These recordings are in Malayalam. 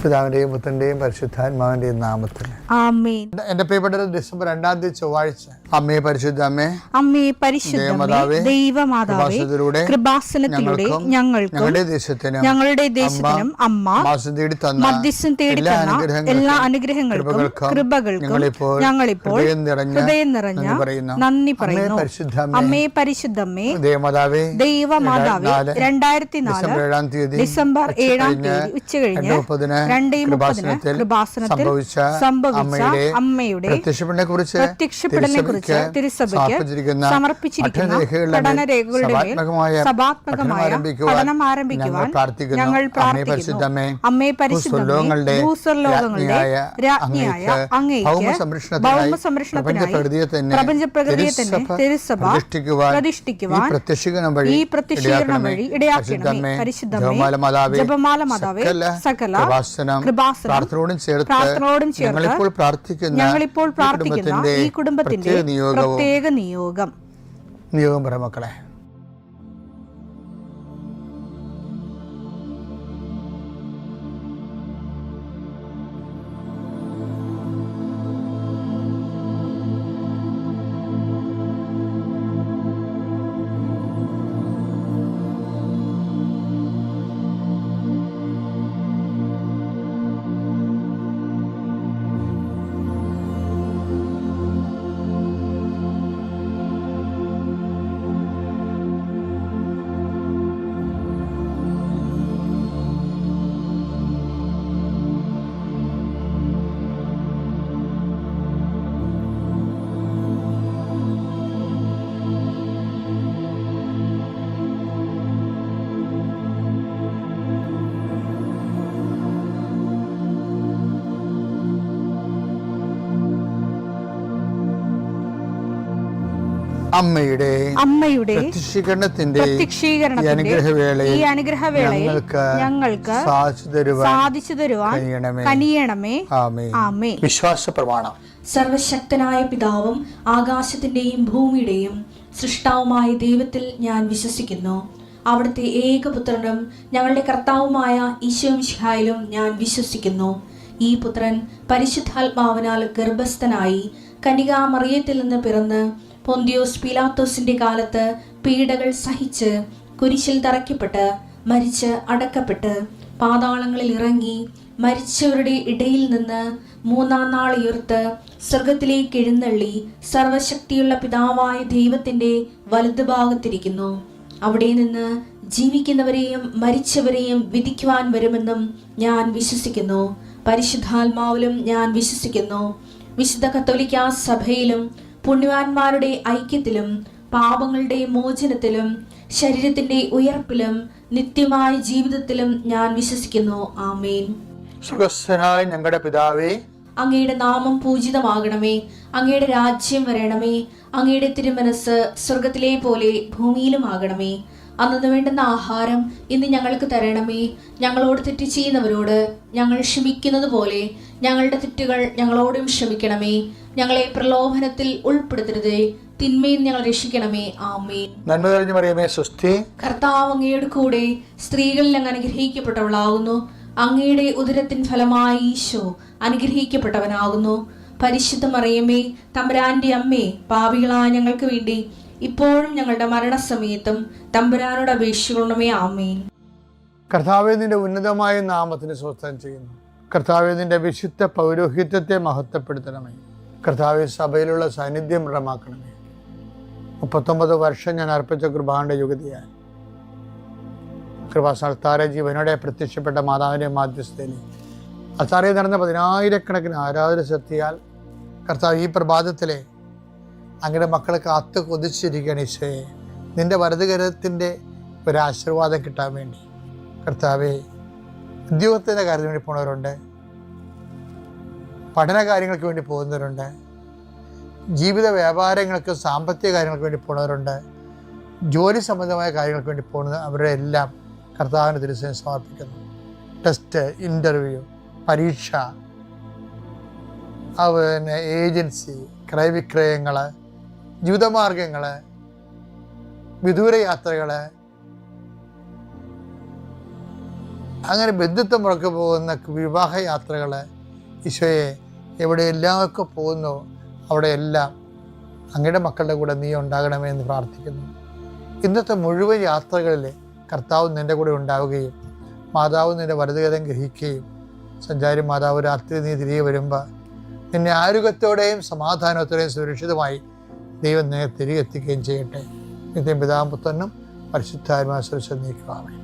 പിതാവിന്റെയും പുത്രന്റെയും പരിശുദ്ധാത്മാവിന്റെയും നാമത്തിൽ ആമേൻ. എന്റെ പ്രിയപ്പെട്ട ഡിസംബർ 2 ചൊവ്വാഴ്ച, അമ്മേ പരിശുദ്ധ അമ്മേ, അമ്മേ പരിശുദ്ധ ദൈവമാതാവേ, കൃപാസനത്തിലൂടെ ഞങ്ങൾക്കും ഞങ്ങളുടെ ദേശത്തിനും അമ്മ മധ്യസ്ഥം തേടി തന്ന എല്ലാ അനുഗ്രഹങ്ങൾക്കും കൃപകൾക്കും ഞങ്ങളിപ്പോൾ ഹൃദയം നിറഞ്ഞ നന്ദി പറയുന്നു. അമ്മേ പരിശുദ്ധമ്മേ, ദൈവമാതാവേ, 2004 ഡിസംബർ 7 ഉച്ചകഴിഞ്ഞ് 2:30 കൃപാസനത്തിൽ സംഭവിച്ച അമ്മയുടെ പ്രത്യക്ഷപ്പെടലിനെ കുറിച്ച് തിരുസഭയ്ക്ക് സമർപ്പിച്ചിരിക്കുന്ന പഠനരേഖകളുടെ മേൽ സഭാത്മകമായ പഠനം ആരംഭിക്കുവാൻ ഞങ്ങൾ പ്രാർത്ഥിക്കുന്നു. അമ്മേ പരിശുദ്ധമേ, ഭൂസ്വർലോകങ്ങളുടെ രാജ്ഞിയായ അങ്ങേയ്ക്ക് ഭൗമസംരക്ഷണത്തിനായി പ്രപഞ്ചപ്രകൃതിയെ തന്നെ തിരുസഭ പ്രതിഷ്ഠിക്കുവാൻ ഈ പ്രത്യക്ഷീകരണം വഴി ഇടയാക്കണമേ. പരിശുദ്ധമേ, ജപമാല മാതാവേ, സകല കൃപാസനം പ്രാർത്ഥനയോടും ചേർത്ത് ഞങ്ങളിപ്പോൾ പ്രാർത്ഥിക്കുന്ന ഈ കുടുംബത്തിന്റെ പ്രത്യേക നിയോഗം പറ മക്കളെ. അമ്മയുടെ പ്രത്യക്ഷീകരണത്തിന്റെ ഈ അനുഗ്രഹവേളയിൽ ഞങ്ങൾക്ക് സാധിച്ചു തരുവാൻ കനിയണമേ. ആമേൻ. വിശ്വാസ പ്രമാണം. സർവശക്തനായ പിതാവും ആകാശത്തിന്റെയും ഭൂമിയുടെയും സൃഷ്ടാവുമായ ദൈവത്തിൽ ഞാൻ വിശ്വസിക്കുന്നു. അവിടുത്തെ ഏകപുത്രനും ഞങ്ങളുടെ കർത്താവുമായ ഈശോമിശിഹായിലും ഞാൻ വിശ്വസിക്കുന്നു. ഈ പുത്രൻ പരിശുദ്ധാത്മാവിനാൽ ഗർഭസ്ഥനായി കന്യകാമറിയത്തിൽ നിന്ന് പിറന്ന് പൊന്തിയോസ് പീലാത്തോസിന്റെ കാലത്ത് പീഡകൾ സഹിച്ച് കുരിശിൽ തറയ്ക്കപ്പെട്ട് മരിച്ച് അടക്കപ്പെട്ട് പാതാളങ്ങളിൽ ഇറങ്ങി മരിച്ചവരുടെ ഇടയിൽ നിന്ന് 3-ാം നാൾ ഉയർത്ത് സ്വർഗത്തിലേക്ക് എഴുന്നള്ളി സർവശക്തിയുള്ള പിതാവായ ദൈവത്തിന്റെ വലതുഭാഗത്തിരിക്കുന്നു. അവിടെ നിന്ന് ജീവിക്കുന്നവരെയും മരിച്ചവരെയും വിധിക്കുവാൻ വരുമെന്നും ഞാൻ വിശ്വസിക്കുന്നു. പരിശുദ്ധാത്മാവിലും ഞാൻ വിശ്വസിക്കുന്നു. വിശുദ്ധ കത്തോലിക്കാ സഭയിലും പുണ്യവാന്മാരുടെ ഐക്യത്തിലും പാപങ്ങളുടെ മോചനത്തിലും ശരീരത്തിന്റെ ഉയർപ്പിലും നിത്യമായ ജീവിതത്തിലും ഞാൻ വിശ്വസിക്കുന്നു. ആമേൻ. സ്വർഗ്ഗസ്ഥനായ ഞങ്ങളുടെ പിതാവേ, അങ്ങയുടെ നാമം പൂജിതമാകണമേ. അങ്ങയുടെ രാജ്യം വരണമേ. അങ്ങയുടെ തിരുമനസ് സ്വർഗത്തിലെ പോലെ ഭൂമിയിലും ആകണമേ. അന്നു വേണ്ടുന്ന ആഹാരം ഇന്ന് ഞങ്ങൾക്ക് തരണമേ. ഞങ്ങളോട് തെറ്റ് ചെയ്യുന്നവരോട് ഞങ്ങൾ ക്ഷമിക്കുന്നത് പോലെ ഞങ്ങളുടെ തെറ്റുകൾ ഞങ്ങളോടും ക്ഷമിക്കണമേ. ഞങ്ങളെ പ്രലോഭനത്തിൽ ഉൾപ്പെടുത്തരുതേ, തിന്മയിൽ ഞങ്ങൾ രക്ഷിക്കണമേ. ആമേൻ. നന്മ നിറഞ്ഞ മറിയമേ, സ്വസ്തി. കർത്താവ് അങ്ങയുടെ കൂടെ സ്ത്രീകളിൽ അങ്ങ് അനുഗ്രഹിക്കപ്പെട്ടവളാകുന്നു. അങ്ങയുടെ ഉദരത്തിൻ ഫലമായി ഈശോ അനുഗ്രഹിക്കപ്പെട്ടവനാകുന്നു. പരിശുദ്ധ മറിയമേ, തമ്പുരാന്റെ അമ്മേ, പാപികളായ ഞങ്ങൾക്ക് വേണ്ടി ഇപ്പോഴും ഞങ്ങളുടെ മരണസമയത്തും തമ്പുരാനോട് അപേക്ഷിക്കണമേ. ആമേൻ. കർത്താവേ, നിന്റെ ഉന്നതമായ നാമത്തിന് സ്വസ്ഥം ചെയ്യുന്നു. കർത്താവേ, നിന്റെ വിശുദ്ധ പൗരോഹിത്യത്തെ മഹത്വപ്പെടുത്തണമേ. കർത്താവേ, സഭയിലുള്ള സാന്നിധ്യം ദൃഢമാക്കണമേ. 39 വർഷം ഞാൻ അർപ്പിച്ച കൃപാന്റെ യുഗതിയായി കൃപാസ്ഥാന ജീവനോടെ പ്രത്യക്ഷപ്പെട്ട മാതാവിന്റെ മാധ്യസ്ഥയിൽ അത്താറയിൽ നടന്ന 10,000-കണക്കിന് ആരാധന ശക്തിയാൽ കർത്താവ് ഈ പ്രഭാതത്തിലെ അങ്ങയുടെ മക്കളെ കാത്തു കൊതിച്ചിരിക്കുകയാണ്. ഈശോയെ, നിന്റെ വലതുകരത്തിൻ്റെ ഒരു ആശീർവാദം കിട്ടാൻ വേണ്ടി കർത്താവേ, ഉദ്യോഗത്തിൻ്റെ കാര്യത്തിന് വേണ്ടി പോകുന്നവരുണ്ട്, പഠന കാര്യങ്ങൾക്ക് വേണ്ടി പോകുന്നവരുണ്ട്, ജീവിത വ്യാപാരങ്ങൾക്ക് സാമ്പത്തിക കാര്യങ്ങൾക്ക് വേണ്ടി പോകുന്നവരുണ്ട്, ജോലി സംബന്ധമായ കാര്യങ്ങൾക്ക് വേണ്ടി പോകുന്നത് അവരുടെ എല്ലാം കർത്താവിന് തിരുസേന സമർപ്പിക്കുന്നു. ടെസ്റ്റ്, ഇൻ്റർവ്യൂ, പരീക്ഷ, അതുപോലെ ഏജൻസി, ക്രയവിക്രയങ്ങൾ, ജീവിതമാർഗങ്ങൾ, വിദൂര യാത്രകൾ, അങ്ങനെ ബന്ധുത്വം മുറക്ക് പോകുന്ന വിവാഹ യാത്രകൾ ഈശോയെ എവിടെയെല്ലാമൊക്കെ പോകുന്നു അവിടെയെല്ലാം അങ്ങയുടെ മക്കളുടെ കൂടെ നീ ഉണ്ടാകണമേ എന്ന് പ്രാർത്ഥിക്കുന്നു. ഇന്നത്തെ മുഴുവൻ യാത്രകളിൽ കർത്താവ് നിൻ്റെ കൂടെ ഉണ്ടാവുകയും മാതാവ് നിൻ്റെ വലതുകരം ഗ്രഹിക്കുകയും സഞ്ചാരി മാതാവ് രാത്രി നീ തിരികെ വരുമ്പോൾ നിന്നെ ആരോഗ്യത്തോടെയും സമാധാനത്തോടെയും സുരക്ഷിതമായി ദൈവം നിന്നെ തിരികെ എത്തിക്കുകയും ചെയ്യട്ടെ. നിത്യം പിതാവും പുത്രനും പരിശുദ്ധാത്മാവും സുരക്ഷിതം നീക്കുവാമേ.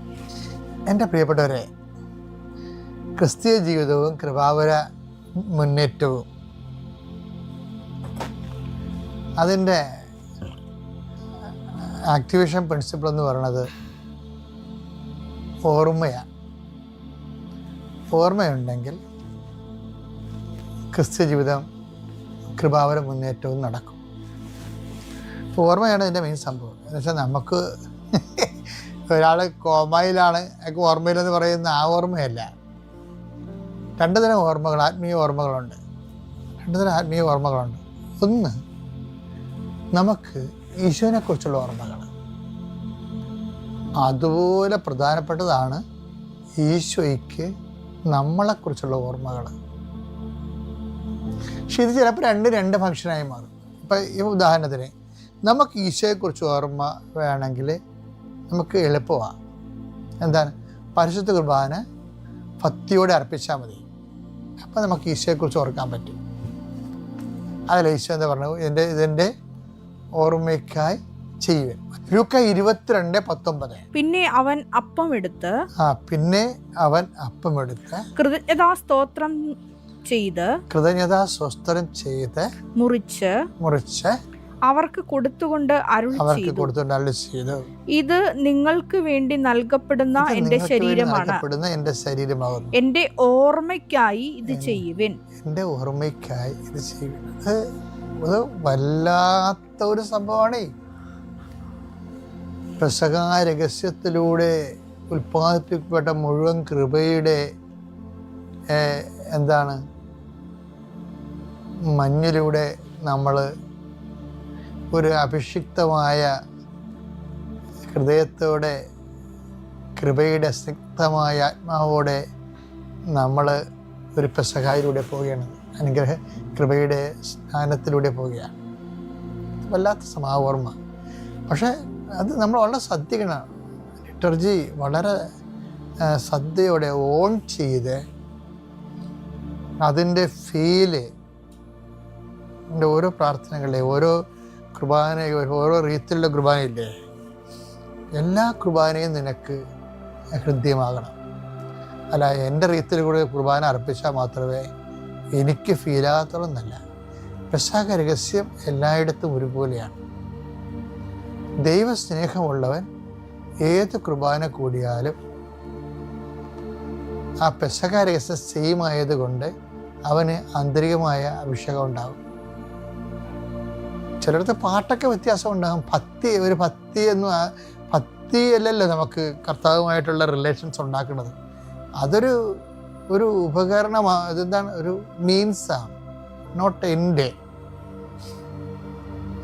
എൻ്റെ പ്രിയപ്പെട്ടവരെ, ക്രിസ്തീയ ജീവിതവും കൃപാവര മുന്നേറ്റവും അതിൻ്റെ ആക്ടിവേഷൻ പ്രിൻസിപ്പിൾ എന്ന് പറയുന്നത് ഓർമ്മയാണ്. ഓർമ്മയുണ്ടെങ്കിൽ ക്രിസ്ത്യ ജീവിതം കൃപാവര മുന്നേറ്റവും നടക്കും. ഓർമ്മയാണ് ഇതിൻ്റെ മെയിൻ സംഭവം. എന്ന് വെച്ചാൽ നമുക്ക് ഒരാൾ കോമയിലാണ് ഒക്കെ ഓർമ്മയിലെന്ന് പറയുന്ന ആ ഓർമ്മയല്ല. രണ്ട് തരം ഓർമ്മകൾ, ആത്മീയ ഓർമ്മകളുണ്ട്. രണ്ട് തരം ആത്മീയ ഓർമ്മകളുണ്ട്. ഒന്ന്, നമുക്ക് ഈശോനെക്കുറിച്ചുള്ള ഓർമ്മകൾ. അതുപോലെ പ്രധാനപ്പെട്ടതാണ് ഈശോയ്ക്ക് നമ്മളെക്കുറിച്ചുള്ള ഓർമ്മകൾ. പക്ഷെ ഇത് ചിലപ്പോൾ രണ്ട് ഫംഗ്ഷനായി മാറും. ഇപ്പം ഈ ഉദാഹരണത്തിന് നമുക്ക് ഈശോയെക്കുറിച്ച് ഓർമ്മ വേണമെങ്കിൽ നമുക്ക് എളുപ്പമാണ്. എന്താണ്? പരിശുദ്ധ കുർബാന ഭക്തിയോടെ അർപ്പിച്ചാൽ മതി. അപ്പം നമുക്ക് ഈശോയെക്കുറിച്ച് ഓർക്കാൻ പറ്റും. അതല്ല ഈശോ എന്താ പറഞ്ഞത്? ഇതിൻ്റെ ഓർമ്മയ്ക്കായി ചെയ്യുവൻ. ലൂക്ക 22:19. പിന്നെ അവൻ അപ്പമെടുത്ത് കൃതജ്ഞതാസ്തോത്രം ചെയ്ത് മുറിച്ച് അവർക്ക് കൊടുത്തുകൊണ്ട് അരുളി ചെയ്തു, ഇത് നിങ്ങൾക്ക് വേണ്ടി നൽകപ്പെടുന്ന എന്റെ ശരീരമാണ്, എന്റെ ഓർമ്മയ്ക്കായി ഇത് ചെയ്യുവിൻ. എന്റെ ഓർമ്മയ്ക്കായി ഇത് ചെയ്യുവിൻ. അത് വല്ലാത്ത ഒരു സംഭവമാണ്. പെസഹ രഹസ്യത്തിലൂടെ ഉൽപ്പാദിപ്പിക്കപ്പെട്ട മുഴുവൻ കൃപയുടെ മഞ്ഞിലൂടെ നമ്മൾ ഒരു അഭിഷിക്തമായ ഹൃദയത്തോടെ കൃപയുടെ സ്നിഗ്ധമായ ആത്മാവോടെ നമ്മൾ ഒരു പെസഹായിലൂടെ പോവുകയാണ്. അനുഗ്രഹ കൃപയുടെ സ്നാനത്തിലൂടെ പോവുകയാണ്. വല്ലാത്ത ഓർമ്മ. പക്ഷേ അത് നമ്മൾ വളരെ ശ്രദ്ധിക്കണം. ലിറ്റർജി വളരെ ശ്രദ്ധയോടെ ഓൺ ചെയ്ത് അതിൻ്റെ ഫീല് ഓരോ പ്രാർത്ഥനകളെ, ഓരോ കുർബാന, ഓരോ രീതിയിലുള്ള കുർബാനയില്ലേ, എല്ലാ കുർബാനയും നിനക്ക് ഹൃദ്യമാകണം. അല്ല എൻ്റെ രീതിയിൽ കൂടെ കുർബാന അർപ്പിച്ചാൽ മാത്രമേ എനിക്ക് ഫീലാകത്തുള്ളൂ. പെസഹ രഹസ്യം എല്ലായിടത്തും ഒരുപോലെയാണ്. ദൈവസ്നേഹമുള്ളവൻ ഏത് കുർബാന കൂടിയാലും ആ പെസഹ രഹസ്യം സെയിം ആയതുകൊണ്ട് അവന് ആന്തരികമായ അഭിഷേകം ഉണ്ടാകും. ചിലടത്ത് പാട്ടൊക്കെ വ്യത്യാസം ഉണ്ടാകും. ഭക്തി അല്ലല്ലോ നമുക്ക് കർത്താവുമായിട്ടുള്ള റിലേഷൻസ് ഉണ്ടാക്കുന്നത്. ഒരു ഉപകരണമാണ്. അതെന്താണ്? ഒരു മീൻസാണ്, നോട്ട് എൻ്റെ.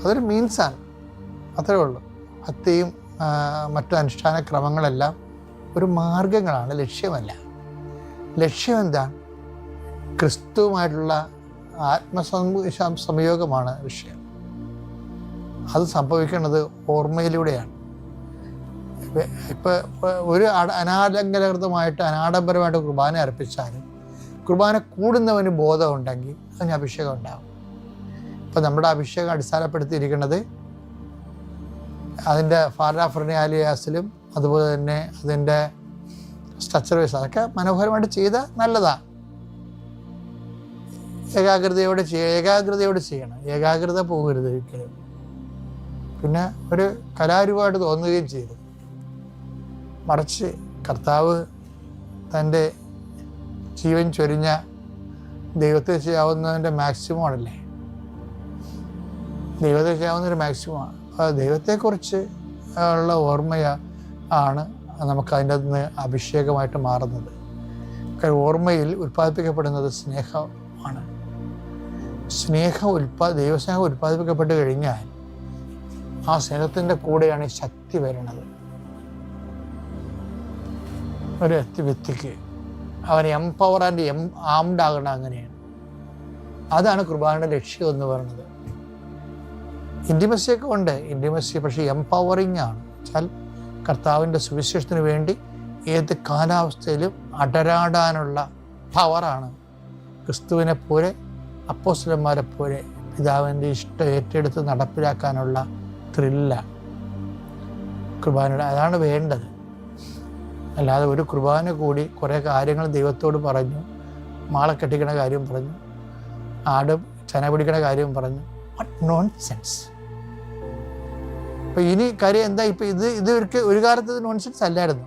അതൊരു മീൻസാണ്, അത്രേ ഉള്ളൂ. ഭക്തിയും മറ്റു അനുഷ്ഠാന ക്രമങ്ങളെല്ലാം ഒരു മാർഗങ്ങളാണ്, ലക്ഷ്യമല്ല. ലക്ഷ്യം എന്താണ്? ക്രിസ്തുവുമായിട്ടുള്ള സംയോഗമാണ് വിഷയം. അത് സംഭവിക്കുന്നത് ഓർമ്മയിലൂടെയാണ്. ഇപ്പം ഒരു അനാഡംബരമായിട്ട് കുർബാന അർപ്പിച്ചാലും കുർബാന കൂടുന്നവന് ബോധമുണ്ടെങ്കിൽ അതിന് അഭിഷേകം ഉണ്ടാകും. ഇപ്പം നമ്മുടെ അഭിഷേകം അടിസ്ഥാനപ്പെടുത്തിയിരിക്കുന്നത് അതിൻ്റെ ഫാരാഫർണിയാലിയാസിലും അതുപോലെ തന്നെ അതിൻ്റെ സ്ട്രക്ചർ വൈസ് അതൊക്കെ മനോഹരമായിട്ട് ചെയ്ത നല്ലതാണ്. ഏകാഗ്രതയോടെ ചെയ്യണം. ഏകാഗ്രത പോകരുത് ഒരിക്കലും. പിന്നെ ഒരു കലാരൂപമായിട്ട് തോന്നുകയും ചെയ്തു. മറിച്ച് കർത്താവ് തൻ്റെ ജീവൻ ചൊരിഞ്ഞ ദൈവത്തെ ചെയ്യാവുന്നതിൻ്റെ മാക്സിമമാണല്ലേ. ദൈവത്തെ ചെയ്യാവുന്നൊരു മാക്സിമമാണ്. അപ്പോൾ ദൈവത്തെക്കുറിച്ച് ഉള്ള ആണ് നമുക്ക് അതിൻ്റെ നിന്ന് അഭിഷേകമായിട്ട് മാറുന്നത്. ഓർമ്മയിൽ ഉൽപ്പാദിപ്പിക്കപ്പെടുന്നത് സ്നേഹമാണ്. ദൈവസ്നേഹം ഉൽപ്പാദിപ്പിക്കപ്പെട്ട് കഴിഞ്ഞാൽ ആ സ്നേഹത്തിൻ്റെ കൂടെയാണ് ശക്തി വരുന്നത്. ഒരു വ്യക്തിക്ക് അവൻ എംപവർ ആൻഡ് ആംഡ് ആകണം. അങ്ങനെയാണ്. അതാണ് കുർബാനയുടെ ലക്ഷ്യം എന്ന് പറയുന്നത്. ഇൻറ്റിമസിയൊക്കെ ഉണ്ട്, ഇൻറ്റിമസി, പക്ഷേ എംപവറിങ് ആണ്. വെച്ചാൽ കർത്താവിൻ്റെ സുവിശേഷത്തിന് വേണ്ടി ഏത് കാലാവസ്ഥയിലും അടരാടാനുള്ള പവറാണ്. ക്രിസ്തുവിനെ പോലെ അപ്പോസ്തലന്മാരെ പോലെ പിതാവിൻ്റെ ഇഷ്ടം ഏറ്റെടുത്ത് നടപ്പിലാക്കാനുള്ള ത്രില്ല കുർബാനയുടെ. അതാണ് വേണ്ടത്. അല്ലാതെ ഒരു കുർബാന കൂടി കുറേ കാര്യങ്ങൾ ദൈവത്തോട് പറഞ്ഞു, മാളെ കെട്ടിക്കണ കാര്യം പറഞ്ഞു, ആട് ചന പിടിക്കണ കാര്യം പറഞ്ഞു. What nonsense. അപ്പോൾ ഇനി കാര്യം എന്താ? ഇപ്പം ഇത് ഒരു കാലത്ത് നോൺസെൻസ് അല്ലായിരുന്നു.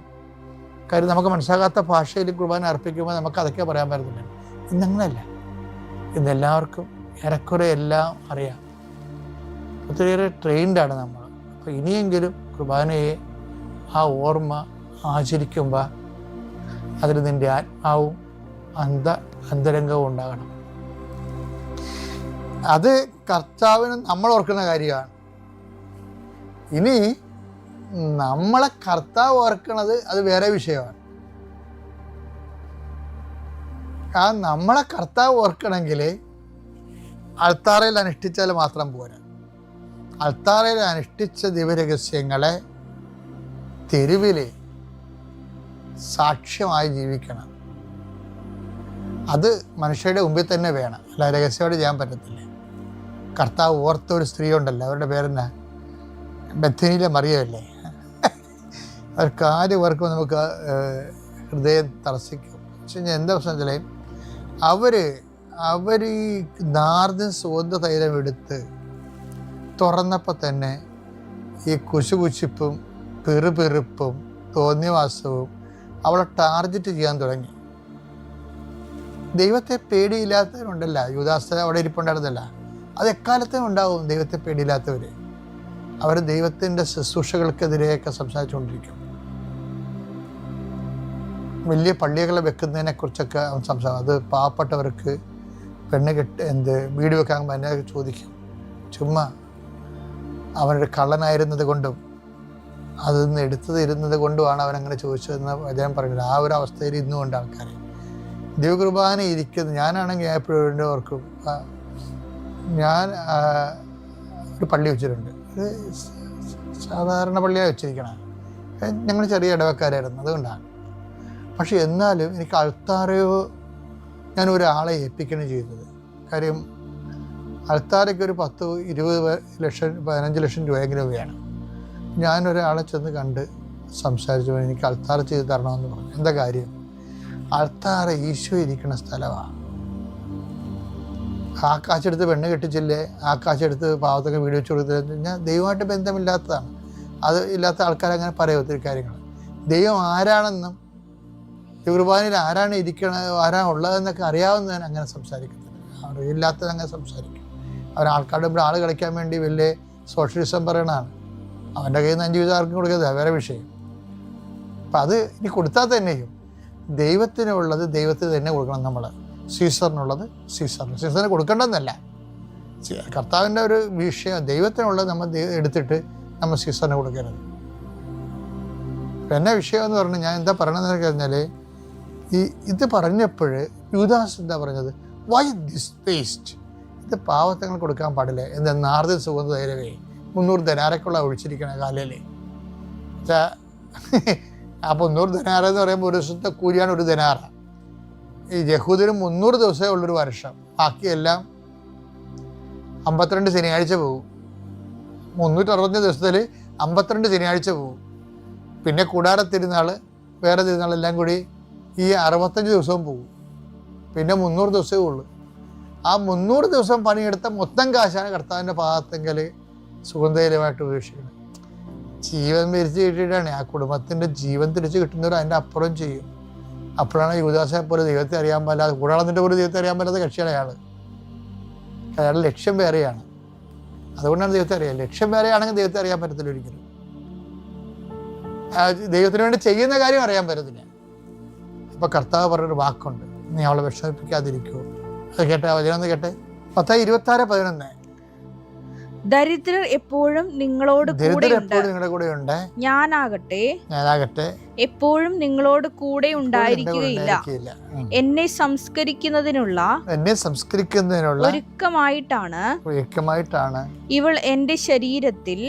കാര്യം നമുക്ക് മനസ്സിലാകാത്ത ഭാഷയിൽ കുർബാന അർപ്പിക്കുമ്പോൾ നമുക്ക് അതൊക്കെ പറയാൻ പറ്റുന്നില്ല. ഇന്നങ്ങനെയല്ല. ഇന്നെല്ലാവർക്കും ഏറെക്കുറെ എല്ലാം അറിയാം. ഒത്തിരിയേറെ ട്രെയിൻഡാണ് നമ്മൾ. അപ്പോൾ ഇനിയെങ്കിലും കുർബാനയെ ആ ഓർമ്മ ആചരിക്കുമ്പോൾ അതിൽ നിൻ്റെ ആത്മാവും അന്തരംഗവും ഉണ്ടാകണം. അത് കർത്താവിന് നമ്മൾ ഓർക്കുന്ന കാര്യമാണ്. ഇനി നമ്മളെ കർത്താവ് ഓർക്കണത് അത് വേറെ വിഷയമാണ്. ആ നമ്മളെ കർത്താവ് ഓർക്കണമെങ്കിൽ അൾത്താറയിൽ അനുഷ്ഠിച്ചാൽ മാത്രം പോരാ. അൾത്താറയിൽ അനുഷ്ഠിച്ച ദിവ്യരഹസ്യങ്ങളെ തെരുവിൽ സാക്ഷ്യമായി ജീവിക്കണം. അത് മനുഷ്യരുടെ മുമ്പിൽ തന്നെ വേണം. അല്ല രഹസ്യമായിട്ട് ചെയ്യാൻ പറ്റത്തില്ല. കർത്താവ് ഓർത്ത ഒരു സ്ത്രീ ഉണ്ടല്ലോ, അവരുടെ പേരെന്നാ, ബethനിയിലെ മറിയമല്ലേ. അവർക്ക് ആര് ഓർക്കുമ്പോൾ നമുക്ക് ഹൃദയം തറസിക്കും. പക്ഷെ ഞാൻ എന്താ പ്രശ്നം വെച്ചാൽ അവർ ഈ നാർദൻ സുഗന്ധ തൈലം എടുത്ത് തുറന്നപ്പോൾ തന്നെ ഈ കുശുകുശിപ്പും പെറുപെറുപ്പും തോന്നിയവാസവും അവളെ ടാർഗറ്റ് ചെയ്യാൻ തുടങ്ങി. ദൈവത്തെ പേടിയില്ലാത്തവരുണ്ടല്ല, യൂദാസ് അവിടെ ഇരിപ്പുണ്ടായിരുന്നല്ല, അത് എക്കാലത്തും ഉണ്ടാവും. ദൈവത്തെ പേടിയില്ലാത്തവർ അവർ ദൈവത്തിൻ്റെ ശുശ്രൂഷകൾക്കെതിരെയൊക്കെ സംസാരിച്ചുകൊണ്ടിരിക്കും. വലിയ പള്ളികളെ വെക്കുന്നതിനെക്കുറിച്ചൊക്കെ അവൻ സംസാരിക്കും. അത് പാവപ്പെട്ടവർക്ക് പെണ്ണ് വീട് വെക്കാൻ എന്നെ ചോദിക്കും. ചുമ്മാ അവനൊരു കള്ളനായിരുന്നത് കൊണ്ടും അതിൽ നിന്ന് എടുത്തത് കൊണ്ടുമാണ് അവനങ്ങനെ ചോദിച്ചതെന്ന് വചനം പറയുന്നത്. ആ ഒരു അവസ്ഥയിൽ ഇന്നും ഉണ്ട് ആൾക്കാർ. ദൈവകുർബാന ഇരിക്കുന്നത്. ഞാനാണെങ്കിൽ എപ്പോഴും ഓർക്കും, ഞാൻ ഒരു പള്ളി വെച്ചിട്ടുണ്ട്. ഒരു സാധാരണ പള്ളിയാണ് വെച്ചിരിക്കണം. ഞങ്ങൾ ചെറിയ ഇടവക്കാരായിരുന്നു, അതുകൊണ്ടാണ്. പക്ഷെ എന്നാലും എനിക്ക് അൾത്താരയോ ഞാൻ ഒരാളെ ഏൽപ്പിക്കുകയാണ് ചെയ്തത്. കാര്യം അൾത്താരയ്ക്ക് ഒരു 10-20 ലക്ഷം 15 ലക്ഷം രൂപയെങ്കിലും വേണം. ഞാനൊരാളെ ചെന്ന് കണ്ട് സംസാരിച്ചു, എനിക്ക് അൾത്താര ചെയ്ത് തരണമെന്ന് പറഞ്ഞു. എന്താ കാര്യം? അൾത്താര ഈശോ ഇരിക്കുന്ന സ്ഥലമാണ്. ആ കാശെടുത്ത് പെണ്ണ് കെട്ടിച്ചില്ലേ, ആ കാശെടുത്ത് പാവത്തൊക്കെ വീട് വെച്ച് കൊടുത്തത് ഞാൻ ദൈവമായിട്ട് ബന്ധമില്ലാത്തതാണ്. അത് ഇല്ലാത്ത ആൾക്കാരങ്ങനെ പറയും ഒത്തിരി കാര്യങ്ങൾ. ദൈവം ആരാണെന്നും കുർബാനയിൽ ആരാണ് ഇരിക്കണത്, ആരാണ് ഉള്ളതെന്നൊക്കെ അറിയാവുന്നതിന് അങ്ങനെ സംസാരിക്കുന്നില്ല. അറിയില്ലാത്തത് അങ്ങനെ സംസാരിക്കും. അവൻ ആൾക്കാരുടെ മുമ്പിൽ ആൾ കളിക്കാൻ വേണ്ടി വലിയ സോഷ്യലിസം പറയണതാണ്. അവൻ്റെ കയ്യിൽ നിന്ന് 5 വീതം ആർക്കും കൊടുക്കുന്നത് വേറെ വിഷയം. അപ്പം അത് ഇനി കൊടുത്താൽ തന്നെയും ദൈവത്തിനുള്ളത് ദൈവത്തിന് തന്നെ കൊടുക്കണം. നമ്മൾ സീസറിനുള്ളത് സീസറിന് കൊടുക്കേണ്ടതെന്നല്ല. കർത്താവിൻ്റെ ഒരു വിഷയം ദൈവത്തിനുള്ളത് നമ്മൾ എടുത്തിട്ട് നമ്മൾ സീസറിന് കൊടുക്കരുത്. എന്നെ വിഷയം എന്ന് പറഞ്ഞാൽ ഞാൻ എന്താ പറയണമെന്ന് കഴിഞ്ഞാൽ ഇത് പറഞ്ഞപ്പോൾ യൂദാസ് എന്താ പറഞ്ഞത്? Why this waste? ഇത് പാവത്തങ്ങൾ കൊടുക്കാൻ പാടില്ല. എന്താ നാർദൻ സുഗന്ധ തൈലമേ 300 ദിനാരക്കുള്ള ഒഴിച്ചിരിക്കണ കാലയിലെ ആ 300 ദിനാര എന്ന് പറയുമ്പോൾ ഒരു ദിവസത്തെ കൂലിയാണ് 1 ദിനാറ. ഈ യഹൂദിന് 300 ദിവസമേ ഉള്ളൊരു വർഷം. ബാക്കിയെല്ലാം 52 ശനിയാഴ്ച പോകും. 365 ദിവസത്തിൽ 52 ശനിയാഴ്ച പോകും. പിന്നെ കൂടാര തിരുനാൾ, വേറെ തിരുനാളെല്ലാം കൂടി ഈ 65 ദിവസവും പോകും. പിന്നെ 300 ദിവസമേ ഉള്ളൂ. ആ 300 ദിവസം പണിയെടുത്ത മൊത്തം കാശാണ് കർത്താവിൻ്റെ പാദത്തെങ്കിൽ സുഗന്ധയിലുമായിട്ട് ഉപേക്ഷിക്കുന്നത്. ജീവൻ മരിച്ച് കിട്ടിയിട്ടാണ് ആ കുടുംബത്തിൻ്റെ ജീവൻ തിരിച്ച് കിട്ടുന്നവർ അതിൻ്റെ അപ്പുറം ചെയ്യും. അപ്പോഴാണ് യൂദാസിനെ പോലെ ദൈവത്തെ അറിയാൻ പാടില്ലാതെ, കൂടാളത്തിൻ്റെ പോലെ ദൈവത്തെ അറിയാൻ പറ്റാത്ത കക്ഷിയാണ് അയാളുടെ ലക്ഷ്യം വേറെയാണ്. അതുകൊണ്ടാണ് ദൈവത്തെ അറിയാം. ലക്ഷ്യം വേറെയാണെങ്കിൽ ദൈവത്തെ അറിയാൻ പറ്റത്തില്ല ഒരിക്കലും. ദൈവത്തിന് വേണ്ടി ചെയ്യുന്ന കാര്യം അറിയാൻ പറ്റത്തില്ല. അപ്പോൾ കർത്താവ് പറഞ്ഞൊരു വാക്കുണ്ട്, നീ അവളെ വിഷമിപ്പിക്കാതിരിക്കുമോ. അത് കേട്ടെ, വചനം കേട്ടെ. 10:26-11 ദരിദ്രർ എപ്പോഴും നിങ്ങളോട് നിങ്ങളുടെ കൂടെ ഉണ്ട്. ഞാനാകട്ടെ എപ്പോഴും നിങ്ങളോട് കൂടെ ഉണ്ടായിരിക്കുകയില്ല. എന്നെ സംസ്കരിക്കുന്നതിനുള്ള ഒരുക്കമായിട്ടാണ് ഇവൾ എന്റെ ശരീരത്തിൽ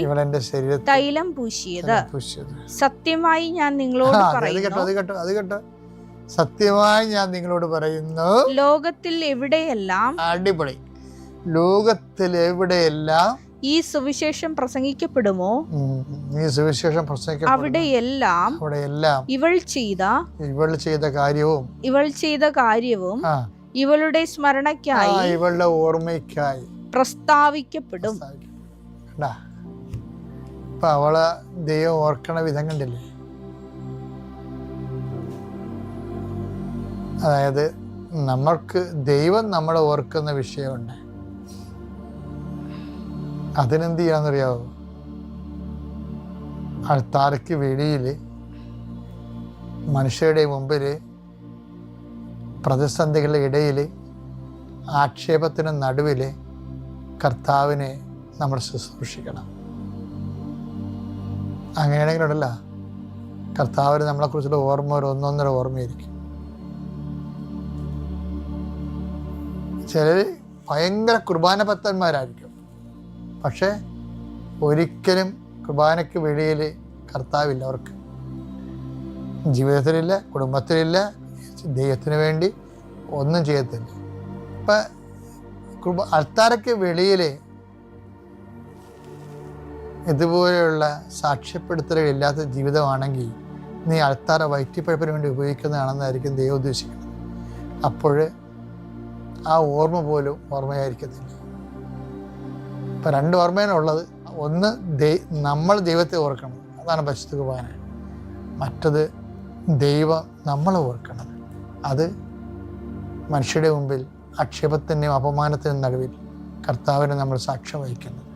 തൈലം പൂശിയത്. സത്യമായി ഞാൻ നിങ്ങളോട് പറയുന്നു, സത്യമായി ഞാൻ നിങ്ങളോട് പറയുന്നു, ലോകത്തിൽ എവിടെയെല്ലാം അടിപൊളി ലോകത്തിൽ എവിടെയെല്ലാം ഈ സുവിശേഷം പ്രസംഗിക്കപ്പെടുമോ അവിടെയെല്ലാം ഇവൾ ചെയ്ത കാര്യവും ഇവളുടെ സ്മരണയ്ക്കായി, ഇവളുടെ ഓർമ്മയ്ക്കായി പ്രസ്താവിക്കപ്പെടും. ഇപ്പൊ അവളെ ദൈവം ഓർക്കണ വിധം കണ്ടില്ലേ? അതായത് നമ്മൾക്ക് ദൈവം നമ്മളെ ഓർക്കുന്ന വിഷയമുണ്ട്. അതിനെന്ത് ചെയ്യാന്നറിയാവോ? അൾത്താരയ്ക്ക് വെളിയിൽ മനുഷ്യരുടെ മുമ്പിൽ പ്രതിസന്ധികളുടെ ഇടയിൽ ആക്ഷേപത്തിന് നടുവിൽ കർത്താവിനെ നമ്മൾ ശുശ്രൂഷിക്കണം. അങ്ങനെയാണെങ്കിലുണ്ടല്ല, കർത്താവിന് നമ്മളെക്കുറിച്ചുള്ള ഓർമ്മ ഒരു ഒന്നൊന്നര ഓർമ്മയായിരിക്കും. ചിലർ ഭയങ്കര കുർബാന ഭക്തന്മാരായിരിക്കും, പക്ഷേ ഒരിക്കലും കുർബാനയ്ക്ക് വെളിയിൽ കർത്താവില്ല. അവർക്ക് ജീവിതത്തിലില്ല, കുടുംബത്തിലില്ല, ദൈവത്തിന് വേണ്ടി ഒന്നും ചെയ്യത്തില്ല. ഇപ്പം അൾത്താരയ്ക്ക് വെളിയിൽ ഇതുപോലെയുള്ള സാക്ഷ്യപ്പെടുത്തലുകളില്ലാത്ത ജീവിതമാണെങ്കിൽ നീ അൾത്താര വയറ്റിപ്പഴപ്പിന് വേണ്ടി ഉപയോഗിക്കുന്നതാണെന്നായിരിക്കും ദൈവം ഉദ്ദേശിക്കുന്നത്. അപ്പോൾ ആ ഓർമ്മ പോലും ഓർമ്മയായിരിക്കത്തില്ല. ഇപ്പം രണ്ട് ഓർമ്മയാണ് ഉള്ളത്. ഒന്ന് നമ്മൾ ദൈവത്തെ ഓർക്കണം, അതാണ് പരിശുദ്ധ കുർബാന. മറ്റത് ദൈവം നമ്മളെ ഓർക്കണം, അത് മനുഷ്യരുടെ മുമ്പിൽ ആക്ഷേപത്തിൻ്റെയും അപമാനത്തിനും നടുവിൽ കർത്താവിനെ നമ്മൾ സാക്ഷ്യം വഹിക്കുന്നത്.